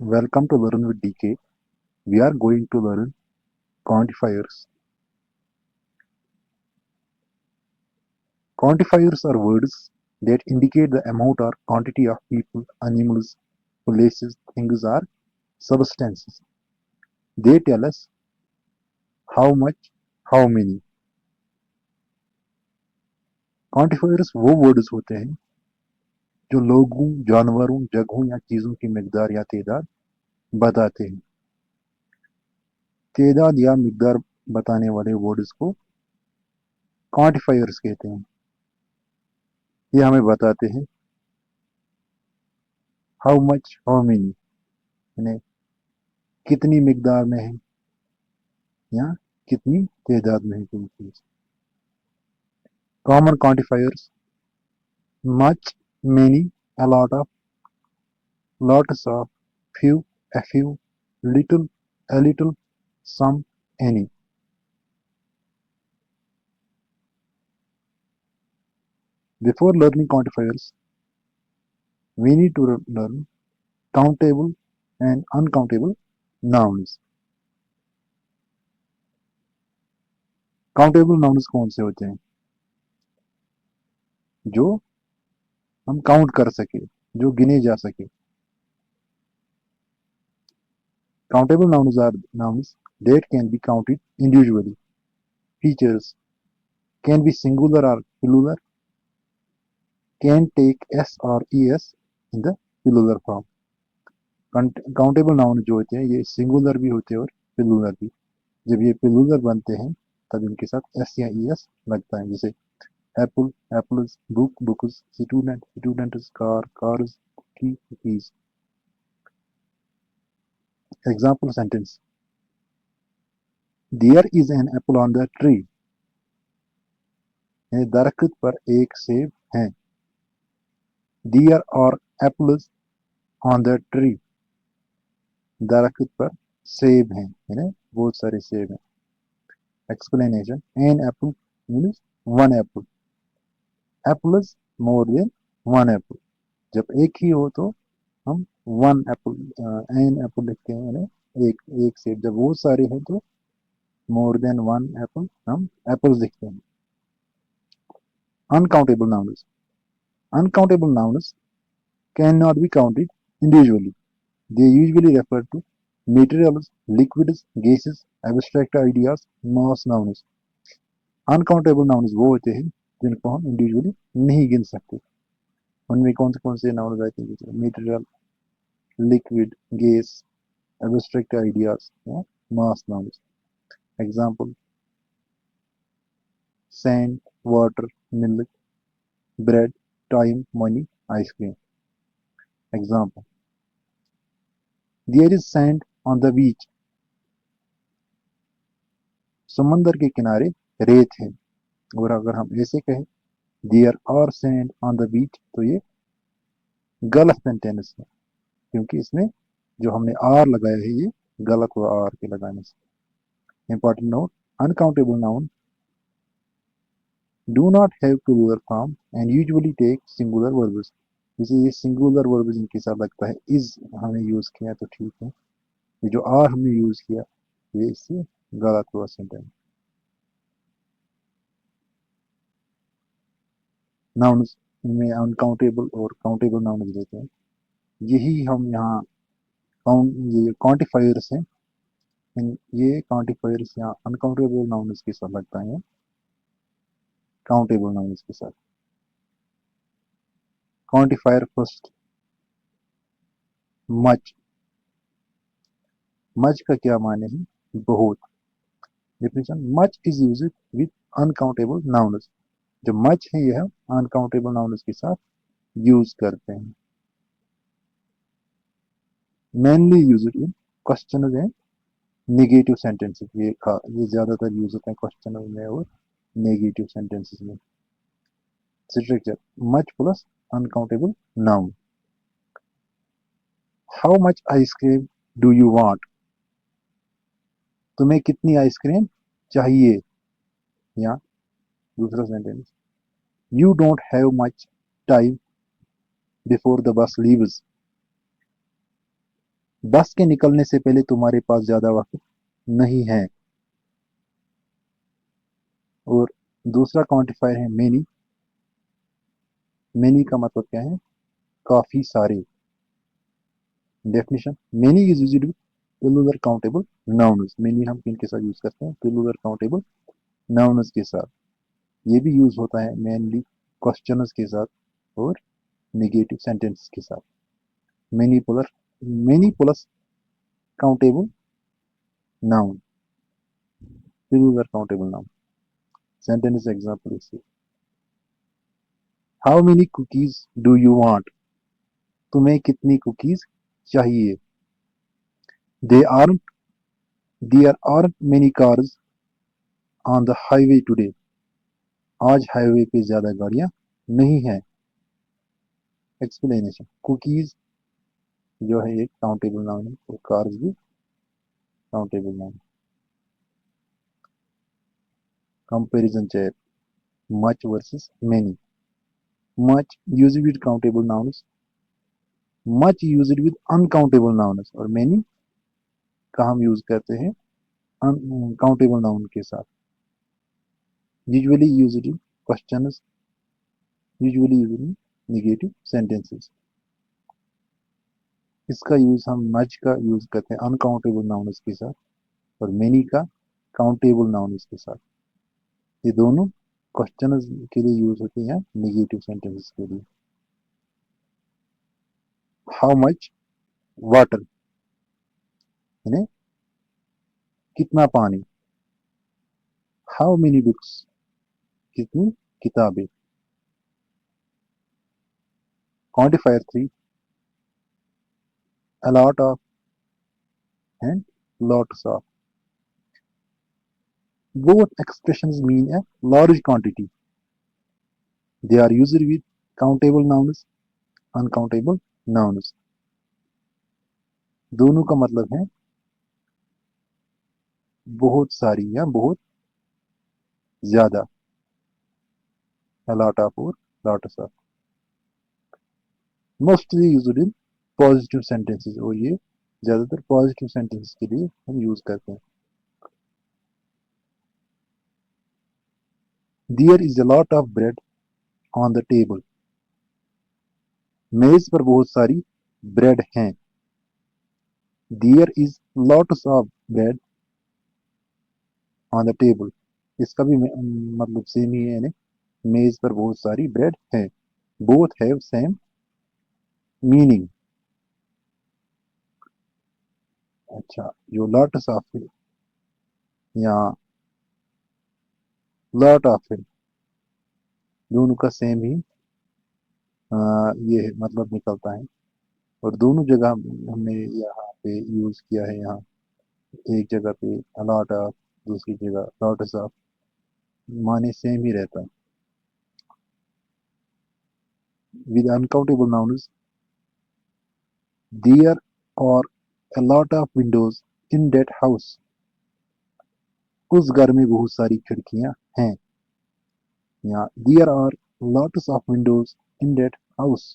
Welcome to Learn with DK. We are going to learn quantifiers. Quantifiers are words that indicate the amount or quantity of people, animals, places, things, or substances. They tell us how much, how many. Quantifiers वो words होते हैं जो लोगों, जानवरों, जगहों या चीजों की मिकदार या तादाद बताते हैं। तादाद या मिकदार बताने वाले वर्ड्स को क्वांटिफायर्स कहते हैं। ये हमें बताते हैं हाउ मच, हाउ मेनी, यानी कितनी मिकदार में है या कितनी तादाद में है कोई चीज। Common quantifiers much, many, a lot of, lots of, few, a few, little, a little, some, any. Before learning quantifiers, we need to learn countable and uncountable nouns. Countable nouns कौन से होते हैं? जो हम काउंट कर सके, जो गिने जा सके। Countable nouns are nouns that can be counted individually. Features can be singular or plural, can take s or es in the plural form. Countable noun जो होते हैं ये सिंगुलर भी होते हैं और प्लूरल भी। जब ये प्लूरल बनते हैं तब इनके साथ एस या ईएस लगता है, जैसे apple, apples, book, books, student, students, car, cars, key, keys. Example sentence, there is an apple on the tree. दरख्त पर एक सेब है। There are apples on the tree. दरख्त पर सेब हैं, यानी बहुत सारे सेब हैं। Explanation, an apple means one apple. Apples more than one apple. जब एक ही हो तो हम वन एप्पल, एन एप्पल लिखते हैं, यानी एक सेब। जब बहुत सारे हैं तो मोर देन वन एप्पल हम एप्पल्स लिखते हैं। Uncountable nouns. Uncountable nouns cannot be counted individually. They usually refer to materials, liquids, gases, abstract ideas, mass nouns. Uncountable nouns वो होते हैं जिनको हम इंडिविजुअली नहीं गिन सकते। उनमें कौन से नाउन रहते हैं, जैसे material, liquid, gas, abstract ideas या mass nouns. Example, sand, water, milk, bread, time, money, ice cream. Example, there is sand on the beach. समंदर के किनारे रेत है। और अगर हम ऐसे कहें there are sand on the beach तो ये गलत सेंटेंस है, क्योंकि इसमें जो हमने आर लगाया है ये गलत हुआ आर के लगाने से। Important note, uncountable noun do not have plural form and usually take singular verbs. जैसे ये सिंगुलर वर्ब इनके साथ लगता है, इज हमने यूज किया तो ठीक है, ये जो आर हमने यूज किया ये इससे गलत हुआ सेंटेंस। नाउन्स में अनकाउंटेबल और काउंटेबल नाउन्स देते हैं। यही हम यहाँ काउंट, ये क्वांटिफायर्स हैं, ये क्वांटिफायर्स यहाँ अनकाउंटेबल नाउन्स के साथ लगता है, काउंटेबल नाउन्स के साथ। Quantifier first, much. मच का क्या माने है? बहुत। Definition, much is used with uncountable nouns. जो मच है यह अनकाउंटेबल नाउन्स के साथ यूज करते हैं। Mainly used in questioner and negative sentences. ये ज्यादातर यूज होता है क्वेश्चनर में और नेगेटिव सेंटेंसेस में। Structure, much plus uncountable noun. How much ice cream do you want. तुम्हें कितनी आइसक्रीम चाहिए। या दूसरा sentence, you don't have much time before the bus leaves. Bus के निकलने से पहले तुम्हारे पास ज्यादा वक्त नहीं है। और दूसरा क्वांटिफायर है मेनी। मेनी का मतलब क्या है? काफी सारे। Definition, many is used with plural countable nouns. Many हम किन के साथ यूज करते हैं? प्लूरल काउंटेबल नाउन्स के साथ। ये भी यूज होता है मेनली क्वेश्चंस के साथ और नेगेटिव सेंटेंस के साथ। Many plus, many plus countable noun, plural countable noun. Sentence example इससे, how many cookies do you want? तुम्हें कितनी कुकीज चाहिए? They are there are many cars on the highway today. आज हाईवे पे ज्यादा गाड़ियां नहीं है। एक्सप्लेनेशन, कुकीज जो है एक काउंटेबल नाउन है और कार्स भी countable noun. Comparison check, much versus many. Much used with countable nouns, much used with uncountable nouns, और मेनी का हम यूज करते हैं अनकाउंटेबल नाउन के साथ। Usually used in questions, usually used in negative sentences. इसका use हम much का यूज करते हैं अनकाउंटेबल नाउन्स के साथ और मेनी का काउंटेबल नाउन्स के साथ। ये दोनों क्वेश्चंस के लिए यूज होते हैं, नेगेटिव सेंटेंसेस के लिए। हाउ मच वाटर, यानी कितना पानी। हाउ मेनी बुक्स, कितनी किताबें। Quantifier 3, a lot of and lots of. Both expressions mean a large quantity. They are used with countable nouns, uncountable nouns. दोनों का मतलब है बहुत सारी या बहुत ज्यादा, a lot of और lots of. Mostly used in positive sentences, और ये ज्यादातर पॉजिटिव सेंटेंसेस के लिए हम यूज करते हैं। There is a lot of bread on the table. मेज पर बहुत सारी ब्रेड हैं। There is lots of bread on the table. इसका भी मतलब सेम ही है, यानी मेज पर बहुत सारी ब्रेड है। Both have same meaning. अच्छा, जो लॉट्स ऑफ है या लॉट ऑफ है, दोनों का सेम ही ये मतलब निकलता है। और दोनों जगह हमने यहाँ पे यूज किया है। यहाँ एक जगह पे लॉट ऑफ, दूसरी जगह लॉट्स ऑफ, माने सेम ही रहता है। With uncountable nouns, there are a lot of windows in that house. उस घर में बहुत सारी खिड़कियां हैं। या there are lots of windows in that house.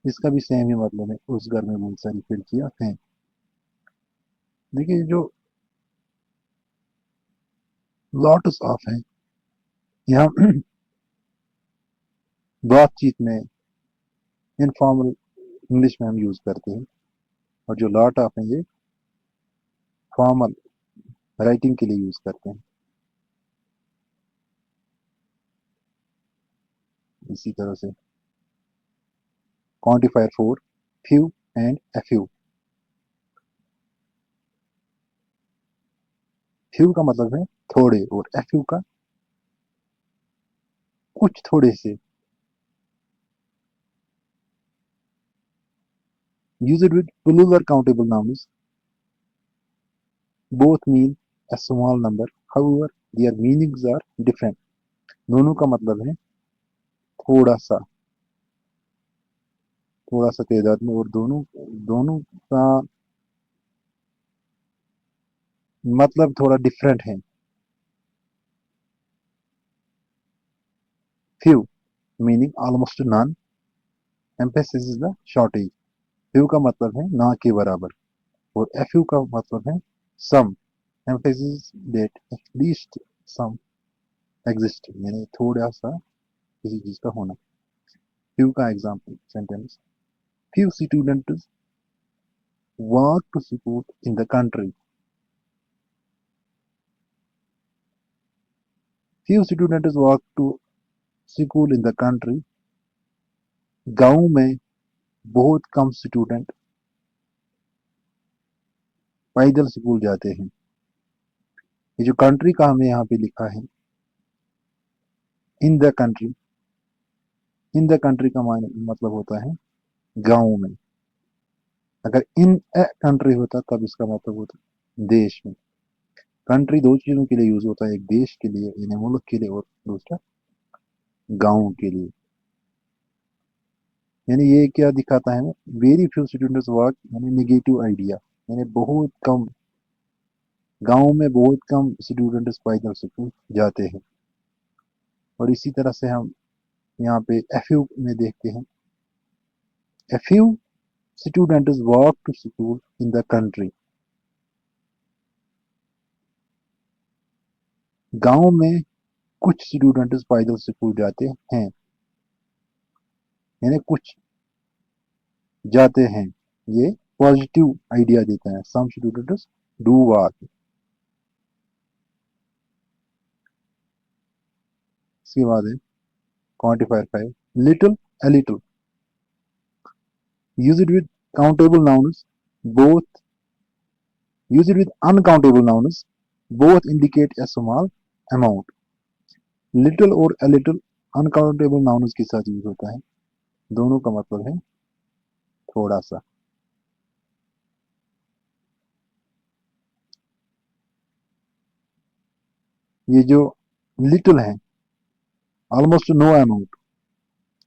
इसका भी सेम ही मतलब है, उस घर में बहुत सारी खिड़कियां हैं। देखिए, जो lots of है, यहाँ बातचीत में इनफॉर्मल इंग्लिश में हम यूज करते हैं। और जो लॉट ऑफ है, ये फॉर्मल राइटिंग के लिए यूज करते हैं। इसी तरह से quantifier 4, few and a few. Few का मतलब है थोड़े और a few का कुछ थोड़े से। Used with plural countable nouns, both mean a small number, however their meanings are different. दोनों का मतलब है थोड़ा सा, थोड़ा सा तादाद में, और दोनों दोनों का मतलब थोड़ा डिफरेंट है। Few meaning almost none, emphasizes the shortage. few का मतलब है ना के बराबर, और a few का मतलब है some, emphasizes that at least some exist, यानी थोड़ा सा किसी चीज का होना। few का example sentence, few students work to school in the country, few students work to school in the country, गांव में बहुत कम स्टूडेंट पैदल स्कूल जाते हैं। ये जो कंट्री का हमें यहाँ पे लिखा है in the country, in the country का मतलब होता है गांव में। अगर इन ए कंट्री होता तब इसका मतलब होता देश में। कंट्री दो चीजों के लिए यूज होता है, एक देश के लिए यानी मुल्क के लिए, और दूसरा गांव के लिए। यानी ये क्या दिखाता है, वेरी फ्यू स्टूडेंट्स वर्क, यानी नेगेटिव आइडिया, यानी बहुत कम, गांव में बहुत कम स्टूडेंट्स पैदल स्कूल जाते हैं। और इसी तरह से हम यहाँ पे एफयू में देखते हैं, a few students walk to school in the country, गांव में कुछ स्टूडेंट्स पैदल स्कूल जाते हैं, यानी कुछ जाते हैं, ये पॉजिटिव आइडिया देता है। Some students do walk. इसके बाद है quantifier 5, little, a little, use it with countable nouns, both use it with uncountable nouns, both indicate a small amount। Little और a little अनकाउंटेबल नाउन्स के साथ use होता है, दोनों का मतलब है थोड़ा सा। ये जो लिटिल है, ऑलमोस्ट नो अमाउंट,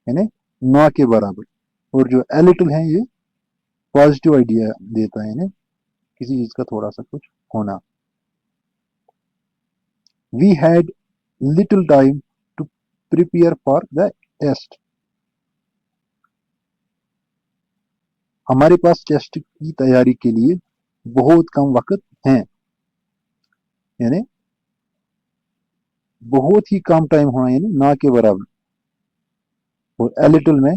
यानी ना के बराबर, और जो ए लिटिल है ये पॉजिटिव आइडिया देता है, यानी किसी चीज का थोड़ा सा कुछ होना। We had little time to prepare for the test, हमारे पास टेस्ट की तैयारी के लिए बहुत कम वक्त है, यानी बहुत ही कम टाइम होना, यानी ना के बराबर। और ए लिटिल में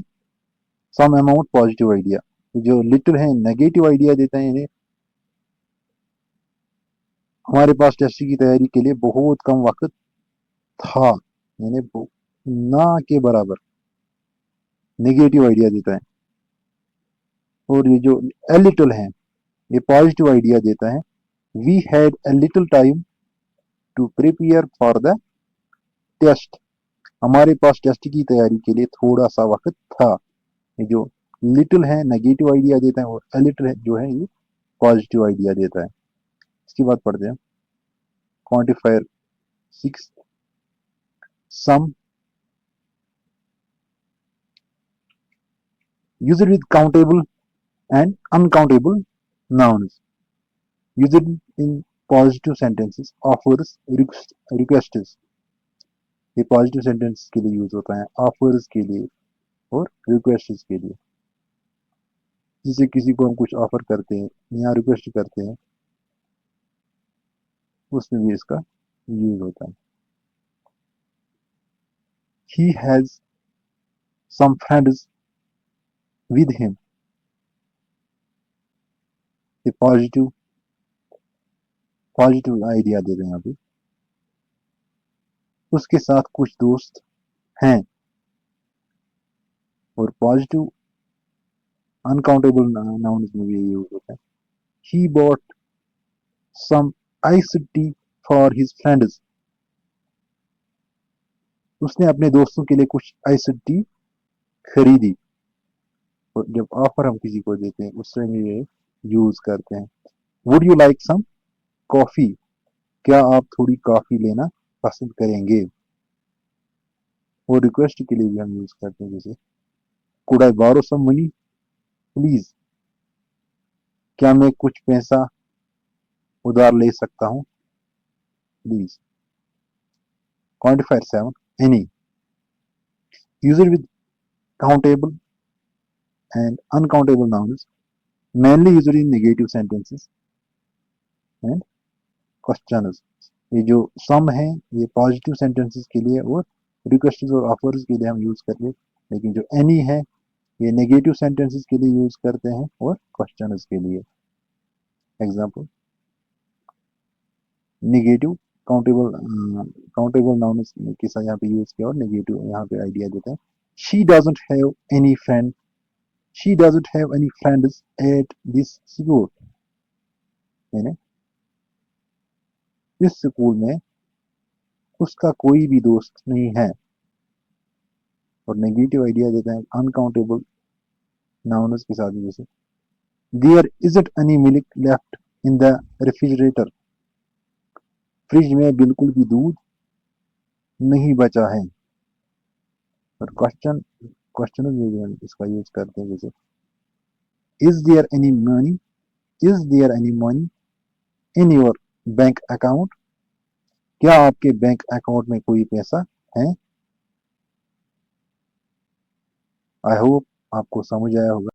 सम अमाउंट पॉजिटिव आइडिया, जो लिटिल है नेगेटिव आइडिया देता है, यानी हमारे पास टेस्ट की तैयारी के लिए बहुत कम वक्त था, यानी ना के बराबर नेगेटिव आइडिया देता है। और ये जो ए लिटिल है ये पॉजिटिव आइडिया देता है, we had a little time to prepare for the test, हमारे पास टेस्ट की तैयारी के लिए थोड़ा सा वक्त था। ये जो लिटिल है नेगेटिव आइडिया देता है, और ए लिटिल है जो है ये पॉजिटिव आइडिया देता है। इसके बाद पढ़ते हैं quantifier 6, some, use it with countable and uncountable nouns, use it in positive sentences, offers, requests, ये पॉजिटिव सेंटेंस के लिए यूज होता है, ऑफर्स के लिए और रिक्वेस्ट के लिए। जिसे किसी को हम कुछ ऑफर करते हैं या रिक्वेस्ट करते हैं, उसमें भी इसका यूज होता है। He has some friends with him, ये पॉजिटिव पॉजिटिव आइडिया दे रहे हैं अभी, उसके साथ कुछ दोस्त हैं, और पॉजिटिव अनकाउंटेबल नाउन्स में भी यूज होता है। He bought some iced tea for his friends, उसने अपने दोस्तों के लिए कुछ आइस्ड टी खरीदी। और जब ऑफर हम किसी को देते हैं उस समय ये यूज करते हैं। Would you like some coffee, क्या आप थोड़ी कॉफी लेना पसंद करेंगे। और रिक्वेस्ट के लिए भी हम यूज करते हैं, जैसे could I borrow some money please, क्या मैं कुछ पैसा उधार ले सकता हूँ please. Quantifier 7, any, use it with countable and uncountable nouns, mainly usually in negative sentences and questions. ये जो सम है ये पॉजिटिव सेंटेंसेस के लिए और रिक्वेस्ट और ऑफर्स के लिए हम यूज करते हैं, लेकिन जो एनी है ये नेगेटिव सेंटेंसेस के लिए यूज करते हैं और क्वेश्चंस के लिए। एग्जांपल नेगेटिव काउंटेबल नाउन के साथ यहाँ पे यूज किया और नेगेटिव यहाँ पे आइडिया देते हैं। She doesn't have any friend, she doesn't have any friends at this school, यानी इस स्कूल में उसका कोई भी दोस्त नहीं है। और नेगेटिव आइडिया देते हैं अनकाउंटेबल नाउन्स के साथ, जैसे there isn't any milk left in the refrigerator, fridge में बिल्कुल भी दूध नहीं बचा है। और क्वेश्चन इसका यूज करते हैं, जैसे is there any money, is there any money in your bank account, क्या आपके बैंक अकाउंट में कोई पैसा है। आई होप आपको समझ आया होगा।